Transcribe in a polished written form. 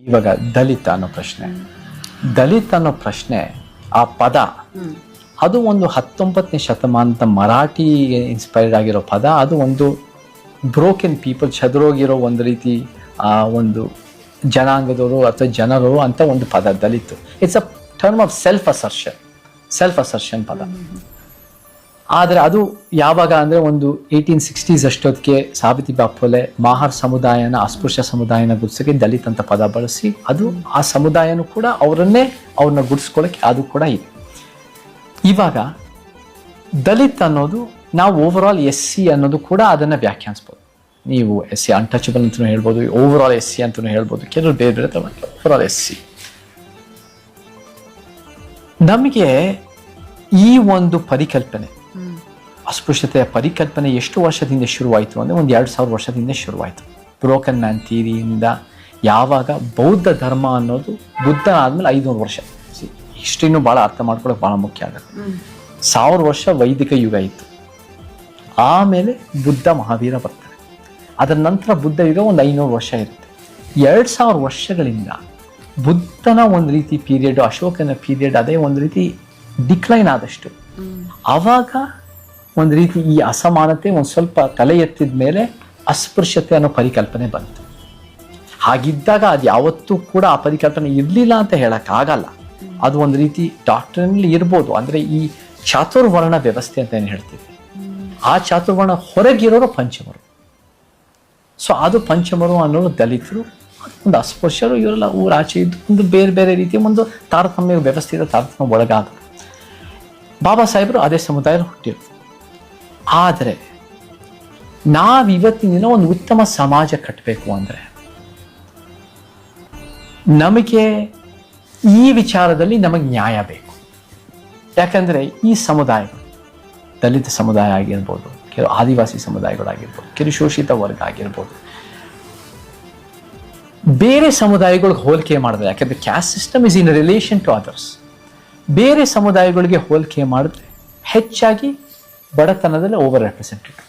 ಇವಾಗ ದಲಿತ ಅನ್ನೋ ಪ್ರಶ್ನೆ, ದಲಿತ ಅನ್ನೋ ಪ್ರಶ್ನೆ, ಆ ಪದ ಅದು ಒಂದು 19ನೇ ಶತಮಾನದ ಮರಾಠಿ ಇನ್ಸ್ಪೈರ್ಡ್ ಆಗಿರೋ ಪದ. ಅದು ಒಂದು ಬ್ರೋಕೆನ್ ಪೀಪಲ್, ಚದುರೋಗಿರೋ ಒಂದು ರೀತಿ ಆ ಒಂದು ಜನಾಂಗದವರು ಅಥವಾ ಜನರು ಅಂತ ಒಂದು ಪದ Dalit. It's a term of self assertion ಪದ. ಆದರೆ ಅದು ಯಾವಾಗ ಅಂದರೆ ಒಂದು 1860s ಅಷ್ಟೊತ್ತಿಗೆ ಸಾವಿತ್ರಿಬಾಯಿ ಫುಲೆ ಮಾಹರ್ ಸಮುದಾಯನ, ಅಸ್ಪೃಶ್ಯ ಸಮುದಾಯನ ಗುಡ್ಸೋಕ್ಕೆ ದಲಿತ ಅಂತ ಪದ ಬಳಸಿ, ಅದು ಆ ಸಮುದಾಯನೂ ಕೂಡ ಅವ್ರನ್ನ ಗುಡಿಸ್ಕೊಳ್ಳೋಕ್ಕೆ ಅದು ಕೂಡ ಇದೆ. ಇವಾಗ ದಲಿತ್ ಅನ್ನೋದು ನಾವು ಓವರ್ ಆಲ್ SC ಅನ್ನೋದು ಕೂಡ ಅದನ್ನು ವ್ಯಾಖ್ಯಾನಿಸ್ಬೋದು. ನೀವು SC ಅನ್ಟಚಬಲ್ ಅಂತಲೂ ಹೇಳ್ಬೋದು, ಓವರ್ ಆಲ್ SC ಅಂತಲೂ ಹೇಳ್ಬೋದು, ಕೆಲವರು ಬೇರೆ ಬೇರೆ ಥರ ಓವರ್ ಆಲ್ SC. ನಮಗೆ ಈ ಒಂದು ಪರಿಕಲ್ಪನೆ, ಅಸ್ಪೃಶ್ಯತೆಯ ಪರಿಕಲ್ಪನೆ ಎಷ್ಟು ವರ್ಷದಿಂದ ಶುರುವಾಯಿತು ಅಂದರೆ ಒಂದು 2000 ವರ್ಷದಿಂದ ಶುರುವಾಯಿತು. ಬ್ರೋಕನ್ ಮ್ಯಾನ್ ಥಿಯರಿಯಿಂದ. ಯಾವಾಗ ಬೌದ್ಧ ಧರ್ಮ ಅನ್ನೋದು ಬುದ್ಧ ಆದಮೇಲೆ 500 ವರ್ಷ, ಹಿಸ್ಟ್ರಿನೂ ಭಾಳ ಅರ್ಥ ಮಾಡ್ಕೊಳ್ಳೋಕೆ ಭಾಳ ಮುಖ್ಯ ಆಗುತ್ತೆ. 1000 ವರ್ಷ ವೈದಿಕ ಯುಗ ಇತ್ತು, ಆಮೇಲೆ ಬುದ್ಧ ಮಹಾವೀರ ಬರ್ತಾರೆ, ಅದರ ನಂತರ ಬುದ್ಧ ಯುಗ ಒಂದು 500 ವರ್ಷ ಇರುತ್ತೆ. 2000 ವರ್ಷಗಳಿಂದ ಬುದ್ಧನ ಒಂದು ರೀತಿ ಪೀರಿಯಡ್, ಅಶೋಕನ ಪೀರಿಯಡ್ ಅದೇ ಒಂದು ರೀತಿ ಡಿಕ್ಲೈನ್ ಆದಷ್ಟು, ಆವಾಗ ಒಂದು ರೀತಿ ಈ ಅಸಮಾನತೆ ಒಂದು ಸ್ವಲ್ಪ ತಲೆ ಎತ್ತಿದ ಮೇಲೆ ಅಸ್ಪೃಶ್ಯತೆ ಅನ್ನೋ ಪರಿಕಲ್ಪನೆ ಬಂತು. ಹಾಗಿದ್ದಾಗ ಅದು ಯಾವತ್ತೂ ಕೂಡ ಆ ಪರಿಕಲ್ಪನೆ ಇರಲಿಲ್ಲ ಅಂತ ಹೇಳೋಕ್ಕಾಗಲ್ಲ. ಅದು ಒಂದು ರೀತಿ ಡಾಕ್ಟ್ರಿನಲ್ಲಿ ಇರ್ಬೋದು, ಅಂದರೆ ಈ ಚಾತುರ್ವರ್ಣ ವ್ಯವಸ್ಥೆ ಅಂತ ಏನು ಹೇಳ್ತೀವಿ, ಆ ಚಾತುರ್ವರ್ಣ ಹೊರಗಿರೋರು ಪಂಚಮರು. ಸೊ ಅದು ಪಂಚಮರು ಅನ್ನೋರು ದಲಿತರು, ಒಂದು ಅಸ್ಪೃಶ್ಯರು, ಇವರೆಲ್ಲ ಊರಾಚೆ ಇದ್ದು ಒಂದು ಬೇರೆ ಬೇರೆ ರೀತಿಯ ಒಂದು ತಾರತಮ್ಯ ವ್ಯವಸ್ಥೆಯ ತಾರತಮ್ಯ ಒಳಗಾದರು. ಬಾಬಾ ಸಾಹೇಬರು ಅದೇ ಸಮುದಾಯದಲ್ಲಿ ಹುಟ್ಟಿದ್ರು. ಆದರೆ ನಾವಿವತ್ತಿನ ದಿನ ಒಂದು ಉತ್ತಮ ಸಮಾಜ ಕಟ್ಟಬೇಕು ಅಂದರೆ ನಮಗೆ ಈ ವಿಚಾರದಲ್ಲಿ ನಮಗೆ ನ್ಯಾಯ ಬೇಕು. ಯಾಕಂದರೆ ಈ ಸಮುದಾಯಗಳು, ದಲಿತ ಸಮುದಾಯ ಆಗಿರ್ಬೋದು, ಕೆಲವು ಆದಿವಾಸಿ ಸಮುದಾಯಗಳಾಗಿರ್ಬೋದು, ಕೆಲವು ಶೋಷಿತ ವರ್ಗ ಆಗಿರ್ಬೋದು, ಬೇರೆ ಸಮುದಾಯಗಳಿಗೆ ಹೋಲಿಕೆ ಮಾಡಿದ್ರೆ, ಯಾಕಂದರೆ caste system is in relation to others, ಬೇರೆ ಸಮುದಾಯಗಳಿಗೆ ಹೋಲಿಕೆ ಮಾಡಿದ್ರೆ ಹೆಚ್ಚಾಗಿ ಬಡತನದಲ್ಲಿ ಓವರ್ ರೆಪ್ರೆಸೆಂಟೆಡ್.